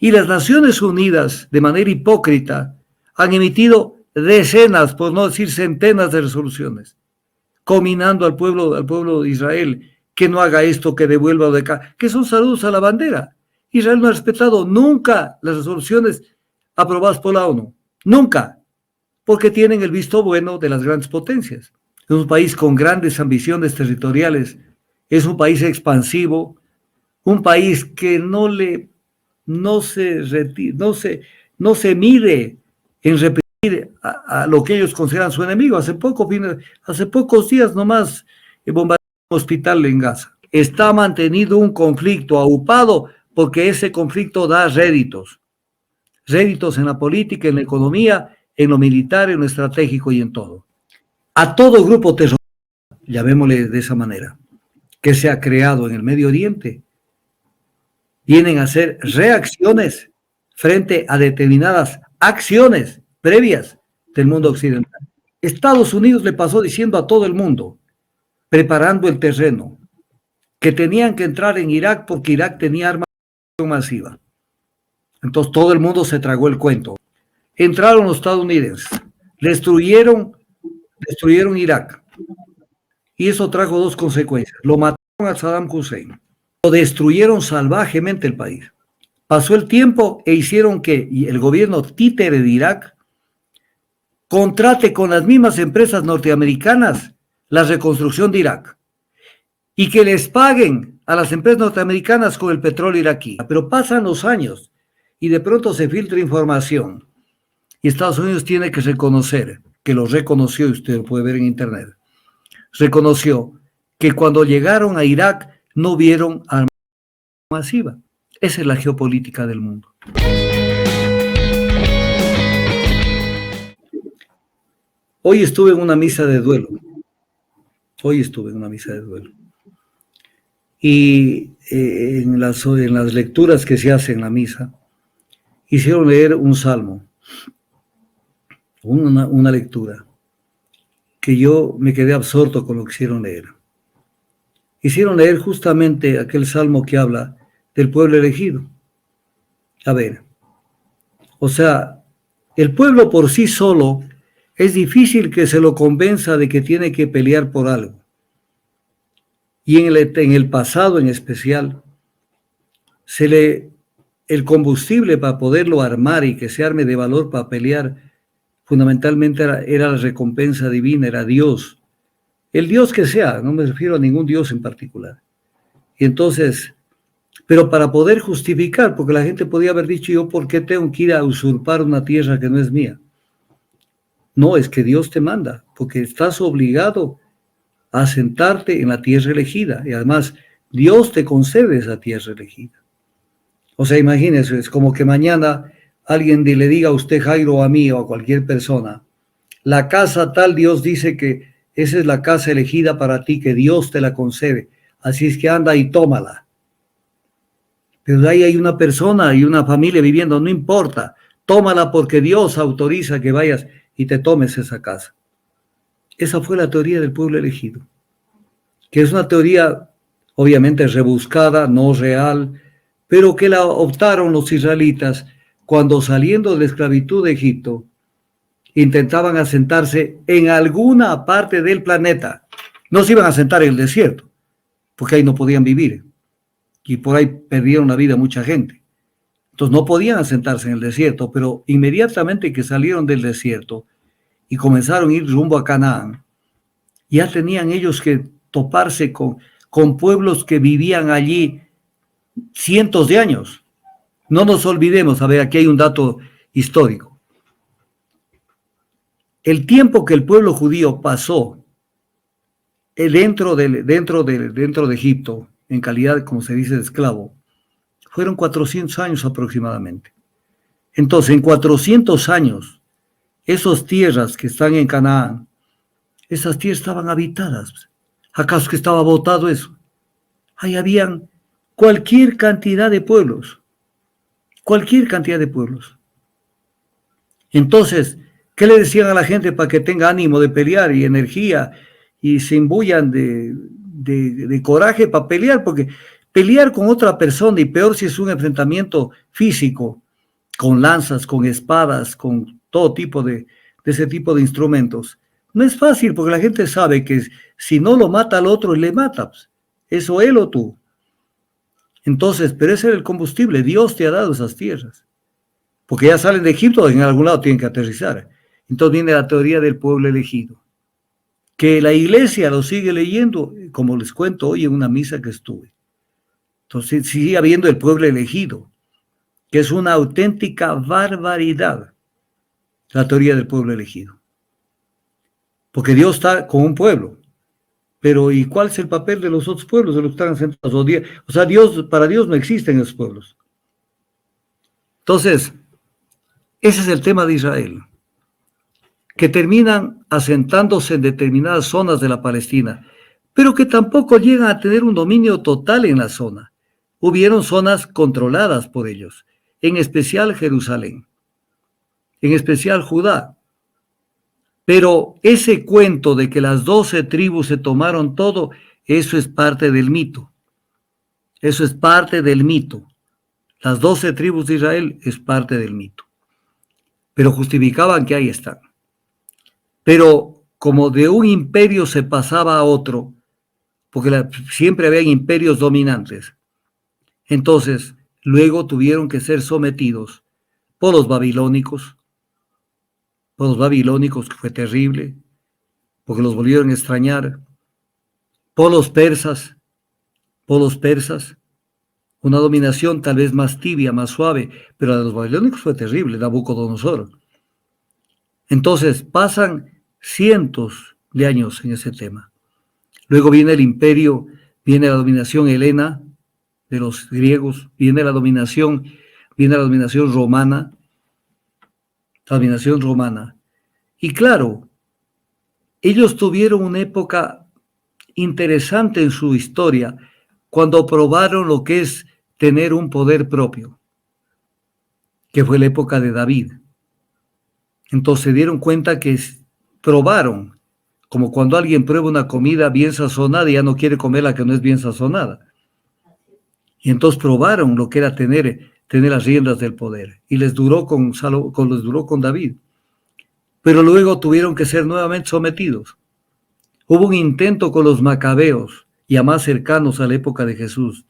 Y las Naciones Unidas, de manera hipócrita, han emitido decenas, por no decir centenas de resoluciones, cominando al pueblo de Israel que no haga esto, que devuelva de acá, que son saludos a la bandera. Israel no ha respetado nunca las resoluciones aprobadas por la ONU, nunca, porque tienen el visto bueno de las grandes potencias. Es un país con grandes ambiciones territoriales, es un país expansivo, un país que no se mide en repetir a lo que ellos consideran su enemigo. Hace pocos días nomás bombardearon un hospital en Gaza. Está mantenido un conflicto aupado porque ese conflicto da réditos en la política, en la economía, en lo militar, en lo estratégico y en todo. A todo grupo terrorista, llamémosle de esa manera, que se ha creado en el Medio Oriente, vienen a hacer reacciones frente a determinadas acciones previas del mundo occidental. Estados Unidos le pasó diciendo a todo el mundo, preparando el terreno, que tenían que entrar en Irak porque Irak tenía armas masiva. Entonces todo el mundo se tragó el cuento. Entraron los estadounidenses, destruyeron Irak. Y eso trajo dos consecuencias. Lo mataron a Saddam Hussein. Lo destruyeron salvajemente el país. Pasó el tiempo e hicieron que el gobierno títere de Irak contrate con las mismas empresas norteamericanas la reconstrucción de Irak y que les paguen a las empresas norteamericanas con el petróleo iraquí. Pero pasan los años y de pronto se filtra información y Estados Unidos tiene que reconocer, que lo reconoció, y usted lo puede ver en internet, reconoció que cuando llegaron a Irak no vieron armas masiva. Esa es la geopolítica del mundo. Hoy estuve en una misa de duelo. Y en las lecturas que se hacen en la misa, hicieron leer un salmo, una lectura, que yo me quedé absorto con lo que hicieron leer. Hicieron leer justamente aquel salmo que habla del pueblo elegido. A ver, o sea, el pueblo por sí solo es difícil que se lo convenza de que tiene que pelear por algo. Y en el pasado en especial, el combustible para poderlo armar y que se arme de valor para pelear, fundamentalmente era la recompensa divina, era Dios. El Dios que sea, no me refiero a ningún Dios en particular. Y entonces, pero para poder justificar, porque la gente podía haber dicho, yo, ¿por qué tengo que ir a usurpar una tierra que no es mía? No, es que Dios te manda, porque estás obligado a sentarte en la tierra elegida. Y además, Dios te concede esa tierra elegida. O sea, imagínense, es como que mañana alguien le diga a usted, Jairo, o a mí, o a cualquier persona, la casa tal, Dios dice que esa es la casa elegida para ti, que Dios te la concede. Así es que anda y tómala. Pero ahí hay una persona y una familia viviendo, no importa. Tómala porque Dios autoriza que vayas y te tomes esa casa. Esa fue la teoría del pueblo elegido, que es una teoría obviamente rebuscada, no real, pero que la optaron los israelitas cuando saliendo de la esclavitud de Egipto intentaban asentarse en alguna parte del planeta. No se iban a asentar en el desierto, porque ahí no podían vivir y por ahí perdieron la vida mucha gente. Entonces no podían asentarse en el desierto, pero inmediatamente que salieron del desierto y comenzaron a ir rumbo a Canaán, ya tenían ellos que toparse con pueblos que vivían allí cientos de años. No nos olvidemos, a ver, aquí hay un dato histórico. El tiempo que el pueblo judío pasó dentro de Egipto, en calidad, como se dice, de esclavo, fueron 400 años aproximadamente. Entonces, en 400 años, esas tierras que están en Canaán, esas tierras estaban habitadas. ¿Acaso que estaba botado eso? Ahí habían cualquier cantidad de pueblos. Entonces, ¿qué le decían a la gente para que tenga ánimo de pelear y energía y se imbúyan de coraje para pelear? Porque Pelear con otra persona, y peor si es un enfrentamiento físico, con lanzas, con espadas, con todo tipo de ese tipo de instrumentos, no es fácil porque la gente sabe que si no lo mata al otro, le mata. Pues. Eso él o tú. Entonces, pero ese era el combustible. Dios te ha dado esas tierras. Porque ya salen de Egipto, en algún lado tienen que aterrizar. Entonces viene la teoría del pueblo elegido. Que la iglesia lo sigue leyendo, como les cuento hoy en una misa que estuve. Entonces sigue habiendo el pueblo elegido, que es una auténtica barbaridad, la teoría del pueblo elegido. Porque Dios está con un pueblo. Pero ¿y cuál es el papel de los otros pueblos, de los que están sentados? O sea, para Dios no existen esos pueblos. Entonces, ese es el tema de Israel, que terminan asentándose en determinadas zonas de la Palestina, pero que tampoco llegan a tener un dominio total en la zona. Hubieron zonas controladas por ellos, en especial Jerusalén, en especial Judá. Pero ese cuento de que las 12 tribus se tomaron todo, eso es parte del mito. Eso es parte del mito. Las 12 tribus de Israel es parte del mito. Pero justificaban que ahí están. Pero como de un imperio se pasaba a otro, porque siempre había imperios dominantes, entonces luego tuvieron que ser sometidos por los babilónicos, que fue terrible, porque los volvieron a extrañar, por los persas, una dominación tal vez más tibia, más suave, pero la de los babilónicos fue terrible, Nabucodonosor. Entonces pasan cientos de años en ese tema. Luego viene el imperio, viene la dominación helena de los griegos, viene la dominación romana, Y claro, ellos tuvieron una época interesante en su historia cuando probaron lo que es tener un poder propio, que fue la época de David. Entonces se dieron cuenta que probaron, como cuando alguien prueba una comida bien sazonada y ya no quiere comer la que no es bien sazonada. Y entonces probaron lo que era tener las riendas del poder. Y les duró con David. Pero luego tuvieron que ser nuevamente sometidos. Hubo un intento con los macabeos, ya más cercanos a la época de Jesús,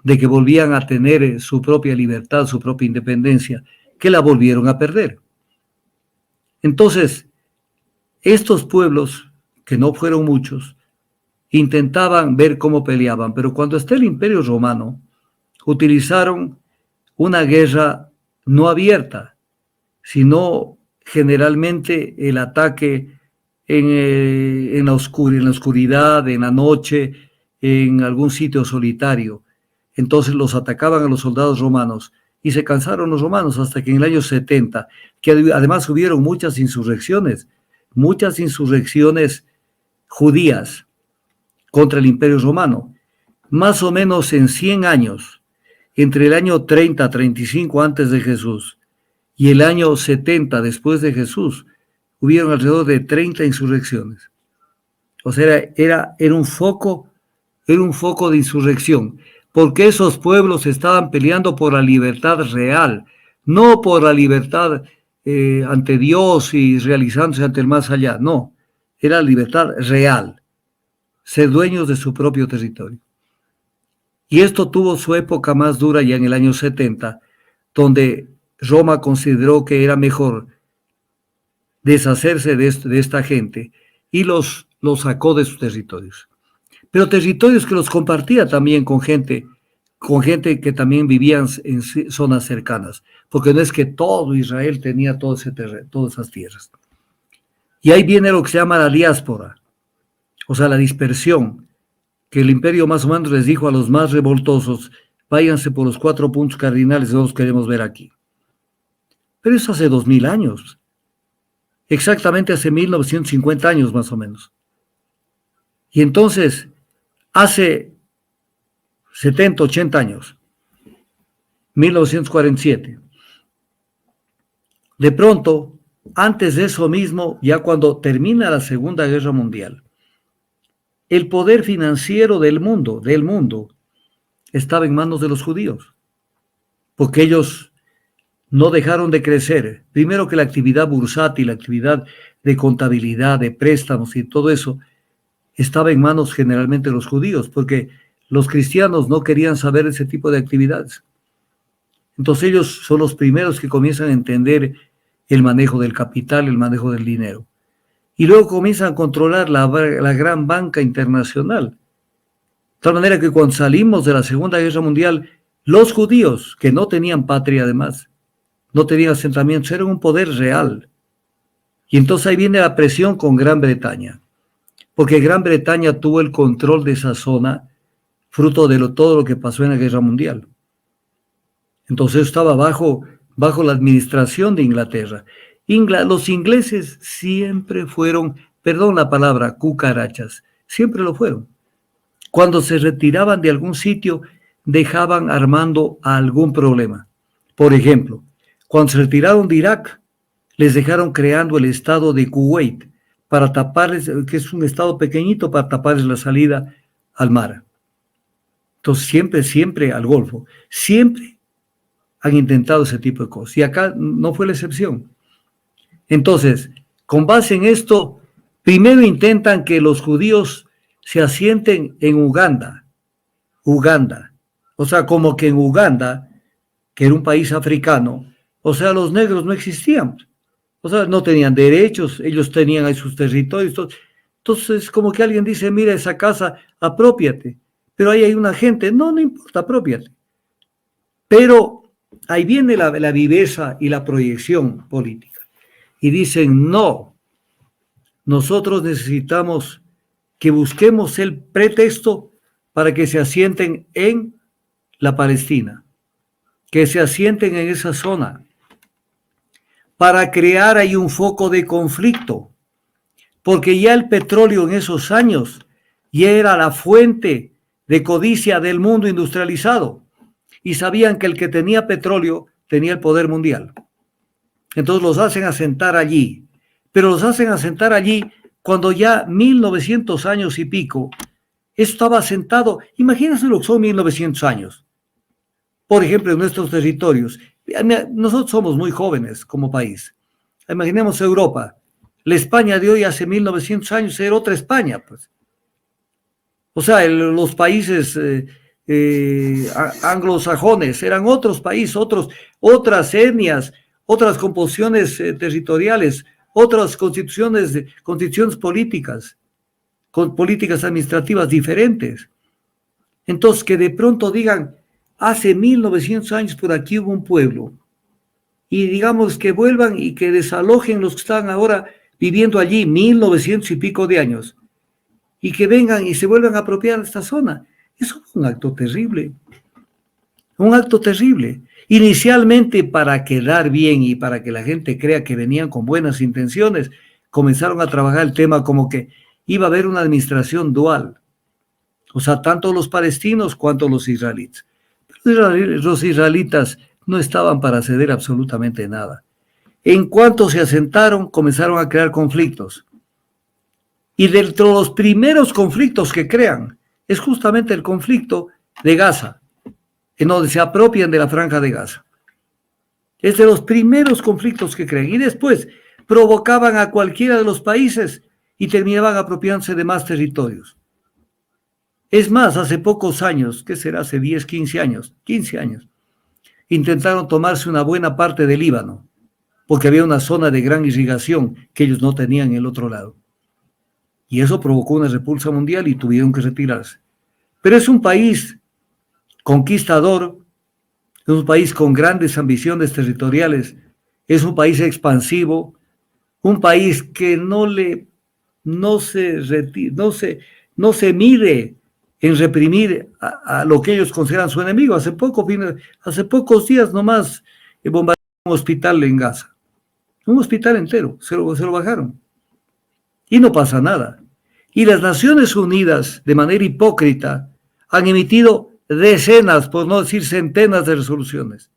de que volvían a tener su propia libertad, su propia independencia, que la volvieron a perder. Entonces, estos pueblos, que no fueron muchos, intentaban ver cómo peleaban, pero cuando está el Imperio Romano, utilizaron una guerra no abierta, sino generalmente el ataque en la oscuridad, en la noche, en algún sitio solitario. Entonces los atacaban a los soldados romanos y se cansaron los romanos hasta que en el año 70, que además hubieron muchas insurrecciones judías contra el Imperio Romano. Más o menos en 100 años, entre el año 30, 35 antes de Jesús y el año 70 después de Jesús, hubieron alrededor de 30 insurrecciones. O sea, era un foco de insurrección, porque esos pueblos estaban peleando por la libertad real, no por la libertad ante Dios y realizándose ante el más allá, no, era libertad real, ser dueños de su propio territorio. Y esto tuvo su época más dura ya en el año 70, donde Roma consideró que era mejor deshacerse de esta gente y los sacó de sus territorios. Pero territorios que los compartía también con gente que también vivían en zonas cercanas, porque no es que todo Israel tenía todas esas tierras. Y ahí viene lo que se llama la diáspora, o sea, la dispersión, que el imperio más o menos les dijo a los más revoltosos: váyanse por los 4 puntos cardinales que nosotros queremos ver aquí. Pero eso hace 2000 años, exactamente hace 1950 años más o menos. Y entonces, hace 70, 80 años, 1947, de pronto, antes de eso mismo, ya cuando termina la Segunda Guerra Mundial, el poder financiero del mundo, estaba en manos de los judíos, porque ellos no dejaron de crecer. Primero que la actividad bursátil, la actividad de contabilidad, de préstamos y todo eso, estaba en manos generalmente de los judíos, porque los cristianos no querían saber ese tipo de actividades. Entonces ellos son los primeros que comienzan a entender el manejo del capital, el manejo del dinero. Y luego comienzan a controlar la gran banca internacional. De tal manera que cuando salimos de la Segunda Guerra Mundial, los judíos, que no tenían patria además, no tenían asentamientos, eran un poder real. Y entonces ahí viene la presión con Gran Bretaña, porque Gran Bretaña tuvo el control de esa zona, fruto de todo lo que pasó en la Guerra Mundial. Entonces estaba bajo la administración de Inglaterra. Los ingleses siempre fueron, perdón la palabra, cucarachas, siempre lo fueron. Cuando se retiraban de algún sitio, dejaban armando algún problema. Por ejemplo, cuando se retiraron de Irak, les dejaron creando el estado de Kuwait para taparles, que es un estado pequeñito, para taparles la salida al mar. Entonces siempre al Golfo, siempre han intentado ese tipo de cosas. Y acá no fue la excepción. Entonces, con base en esto, primero intentan que los judíos se asienten en Uganda. O sea, como que en Uganda, que era un país africano, o sea, los negros no existían. O sea, no tenían derechos, ellos tenían ahí sus territorios. Entonces, como que alguien dice, mira esa casa, aprópiate. Pero ahí hay una gente, no importa, aprópiate. Pero ahí viene la viveza y la proyección política. Y dicen, no, nosotros necesitamos que busquemos el pretexto para que se asienten en la Palestina, que se asienten en esa zona, para crear ahí un foco de conflicto, porque ya el petróleo en esos años ya era la fuente de codicia del mundo industrializado, y sabían que el que tenía petróleo tenía el poder mundial. Entonces los hacen asentar allí, pero los hacen asentar allí cuando ya 1900 años y pico, estaba asentado. Imagínense lo que son 1900 años. Por ejemplo, en nuestros territorios. Nosotros somos muy jóvenes como país. Imaginemos Europa. La España de hoy hace 1900 años era otra España, pues. O sea, los países anglosajones eran otros países, otras etnias, otras composiciones territoriales, otras constituciones políticas, con políticas administrativas diferentes. Entonces, que de pronto digan, hace 1900 años por aquí hubo un pueblo, y digamos que vuelvan y que desalojen los que están ahora viviendo allí 1900 y pico de años, y que vengan y se vuelvan a apropiar de esta zona. Eso es un acto terrible. Un acto terrible. Inicialmente, para quedar bien y para que la gente crea que venían con buenas intenciones, comenzaron a trabajar el tema como que iba a haber una administración dual. O sea, tanto los palestinos cuanto los israelitas. Pero los israelitas no estaban para ceder absolutamente nada. En cuanto se asentaron, comenzaron a crear conflictos. Y dentro de los primeros conflictos que crean es justamente el conflicto de Gaza, en donde se apropian de la Franja de Gaza. Es de los primeros conflictos que crean. Y después provocaban a cualquiera de los países y terminaban apropiándose de más territorios. Es más, hace pocos años, ¿qué será? Hace 10, 15 años, intentaron tomarse una buena parte del Líbano, porque había una zona de gran irrigación que ellos no tenían en el otro lado. Y eso provocó una repulsa mundial y tuvieron que retirarse. Pero es un país conquistador, es un país con grandes ambiciones territoriales, es un país expansivo, un país que no se mide en reprimir a lo que ellos consideran su enemigo. Hace pocos días nomás bombardearon un hospital en Gaza, un hospital entero, se lo bajaron. Y no pasa nada. Y las Naciones Unidas, de manera hipócrita, han emitido decenas, por no decir centenas de resoluciones,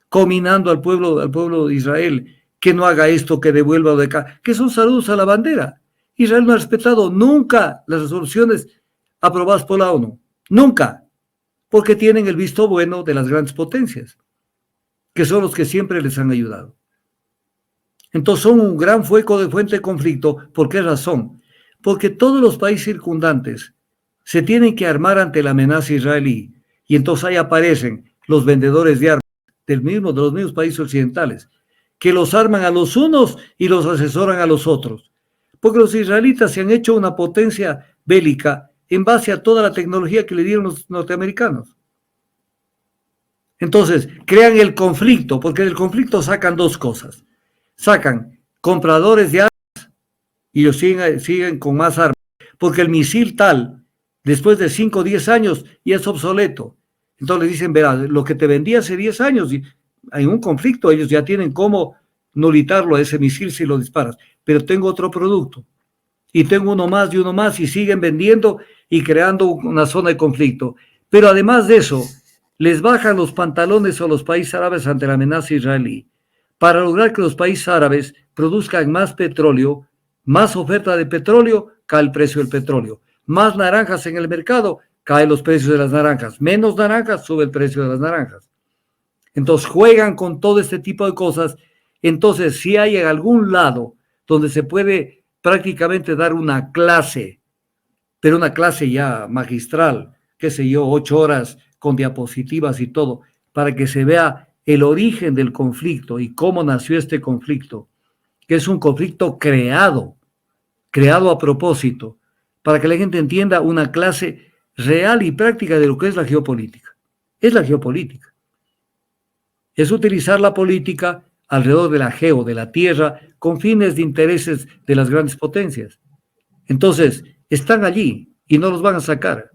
cominando al pueblo de Israel que no haga esto, que devuelva de acá, que son saludos a la bandera. Israel no ha respetado nunca las resoluciones aprobadas por la ONU. Nunca. porque tienen el visto bueno de las grandes potencias, que son los que siempre les han ayudado. Entonces son un gran fuente de conflicto. ¿Por qué razón? Porque todos los países circundantes se tienen que armar ante la amenaza israelí, y entonces ahí aparecen los vendedores de armas de los mismos países occidentales, que los arman a los unos y los asesoran a los otros. Porque los israelitas se han hecho una potencia bélica en base a toda la tecnología que le dieron los norteamericanos. Entonces, crean el conflicto, porque del conflicto sacan dos cosas. Sacan compradores de armas y ellos siguen con más armas, porque el misil tal, después de 5 o 10 años, ya es obsoleto. Entonces le dicen, verá, lo que te vendía hace 10 años, y en un conflicto ellos ya tienen cómo nulitarlo a ese misil si lo disparas, pero tengo otro producto, y tengo uno más y uno más, y siguen vendiendo y creando una zona de conflicto. Pero además de eso, les bajan los pantalones a los países árabes ante la amenaza israelí, para lograr que los países árabes produzcan más petróleo, más oferta de petróleo, cae el precio del petróleo. Más naranjas en el mercado, caen los precios de las naranjas. Menos naranjas, sube el precio de las naranjas. Entonces juegan con todo este tipo de cosas. Entonces, si hay en algún lado donde se puede prácticamente dar una clase, pero una clase ya magistral, qué sé yo, 8 horas con diapositivas y todo, para que se vea el origen del conflicto y cómo nació este conflicto, que es un conflicto creado a propósito, para que la gente entienda una clase real y práctica de lo que es la geopolítica. Es la geopolítica. Es utilizar la política alrededor de de la tierra, con fines de intereses de las grandes potencias. Entonces, están allí y no los van a sacar.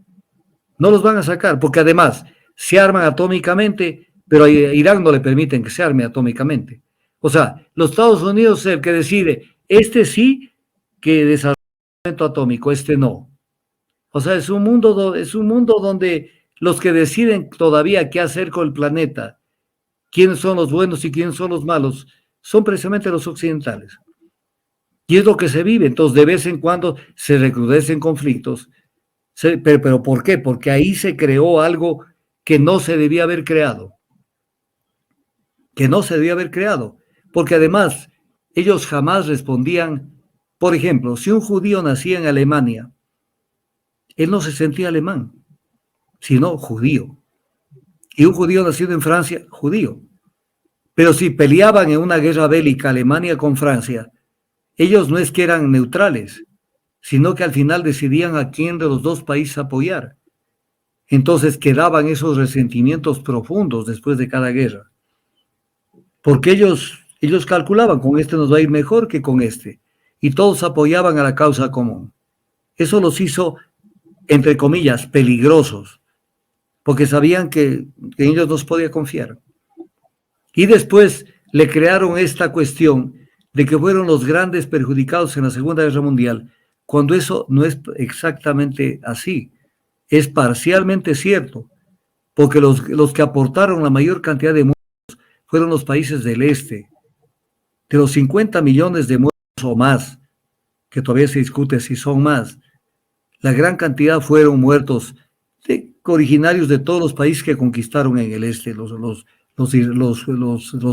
No los van a sacar, porque además se arman atómicamente, pero a Irán no le permiten que se arme atómicamente. O sea, los Estados Unidos es el que decide, este sí que desarrolla atómico, este no. O sea, es un mundo donde los que deciden todavía qué hacer con el planeta, quiénes son los buenos y quiénes son los malos, son precisamente los occidentales. Y es lo que se vive. Entonces, de vez en cuando se recrudecen conflictos. Pero ¿por qué? Porque ahí se creó algo que no se debía haber creado. Que no se debía haber creado. Porque además, ellos jamás respondían. Por ejemplo, si un judío nacía en Alemania, él no se sentía alemán, sino judío. Y un judío nacido en Francia, judío. Pero si peleaban en una guerra bélica Alemania con Francia, ellos no es que eran neutrales, sino que al final decidían a quién de los dos países apoyar. Entonces quedaban esos resentimientos profundos después de cada guerra. Porque ellos calculaban, con este nos va a ir mejor que con este. Y todos apoyaban a la causa común. Eso los hizo, entre comillas, peligrosos, porque sabían que en ellos no se podía confiar. Y después le crearon esta cuestión de que fueron los grandes perjudicados en la Segunda Guerra Mundial, cuando eso no es exactamente así. Es parcialmente cierto, porque los que aportaron la mayor cantidad de muertos fueron los países del este. De los 50 millones de muertos o más, que todavía se discute si son más, la gran cantidad fueron muertos originarios de todos los países que conquistaron en el este, los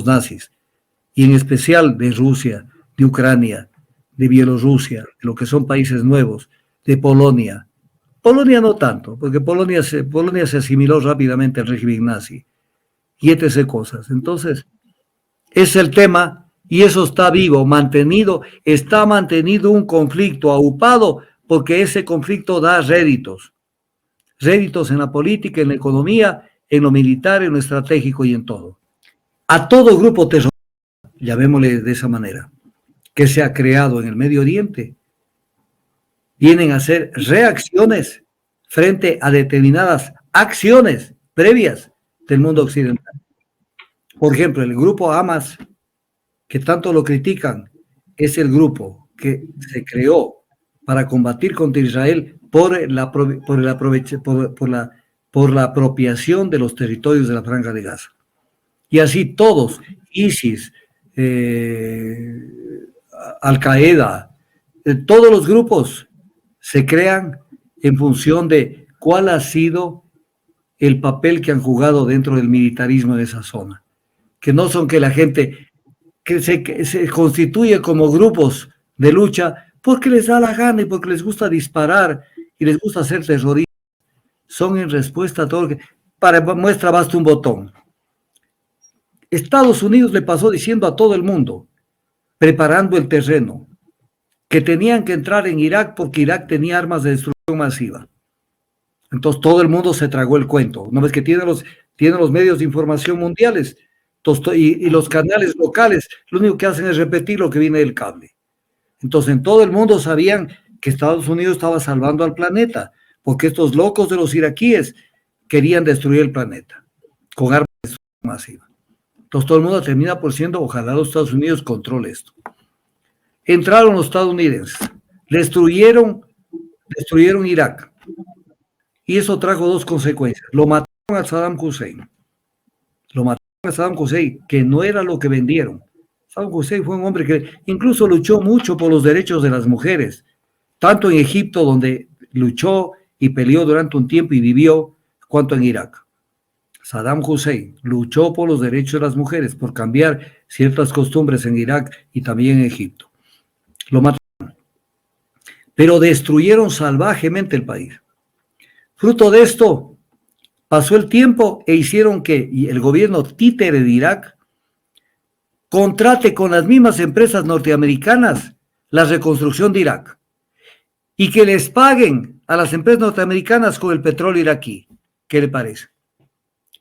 nazis, y en especial de Rusia, de Ucrania, de Bielorrusia, de lo que son países nuevos, de Polonia. Polonia no tanto, porque Polonia se asimiló rápidamente al régimen nazi, y etc. cosas. Entonces, es el tema, y eso está vivo, está mantenido un conflicto aupado, porque ese conflicto da réditos en la política, en la economía, en lo militar, en lo estratégico y en todo. A todo grupo terrorista, llamémosle de esa manera, que se ha creado en el Medio Oriente, vienen a hacer reacciones frente a determinadas acciones previas del mundo occidental. Por ejemplo, el grupo Hamas, que tanto lo critican, es el grupo que se creó para combatir contra Israel por la apropiación de los territorios de la Franja de Gaza. Y así todos, ISIS, Al-Qaeda, todos los grupos se crean en función de cuál ha sido el papel que han jugado dentro del militarismo de esa zona, que no son que la gente que se constituye como grupos de lucha porque les da la gana y porque les gusta disparar y les gusta hacer terrorismo, son en respuesta a todo lo que... Para muestra basta un botón. Estados Unidos le pasó diciendo a todo el mundo, preparando el terreno, que tenían que entrar en Irak porque Irak tenía armas de destrucción masiva. Entonces todo el mundo se tragó el cuento. ¿No ves que tienen los medios de información mundiales y los canales locales? Lo único que hacen es repetir lo que viene del cable. Entonces en todo el mundo sabían que Estados Unidos estaba salvando al planeta, porque estos locos de los iraquíes querían destruir el planeta con armas de destrucción masiva. Entonces todo el mundo termina por siendo, ojalá los Estados Unidos controle esto. Entraron los estadounidenses, destruyeron Irak. Y eso trajo dos consecuencias. Lo mataron a Saddam Hussein. Lo mataron a Saddam Hussein, que no era lo que vendieron. Saddam Hussein fue un hombre que incluso luchó mucho por los derechos de las mujeres, tanto en Egipto, donde luchó y peleó durante un tiempo y vivió, cuanto en Irak. Saddam Hussein luchó por los derechos de las mujeres, por cambiar ciertas costumbres en Irak y también en Egipto. Lo mataron, pero destruyeron salvajemente el país. Fruto de esto, pasó el tiempo e hicieron que el gobierno títere de Irak contrate con las mismas empresas norteamericanas la reconstrucción de Irak y que les paguen a las empresas norteamericanas con el petróleo iraquí. ¿Qué le parece?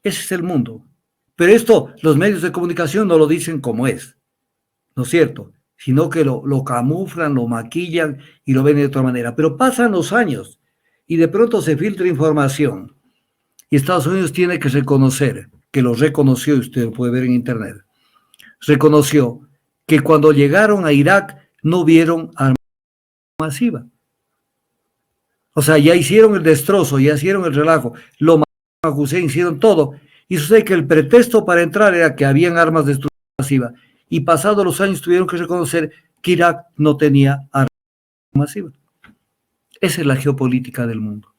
Ese es el mundo. Pero esto los medios de comunicación no lo dicen como es, ¿no es cierto? Sino que lo camuflan, lo maquillan y lo ven de otra manera. Pero pasan los años y de pronto se filtra información. Y Estados Unidos tiene que reconocer, que lo reconoció, usted lo puede ver en internet, reconoció que cuando llegaron a Irak no vieron armas masivas. O sea, ya hicieron el destrozo, ya hicieron el relajo, lo mataron a Hussein, hicieron todo. Y sucede que el pretexto para entrar era que habían armas de destrucción masiva. Y pasados los años tuvieron que reconocer que Irak no tenía armas masivas. Esa es la geopolítica del mundo.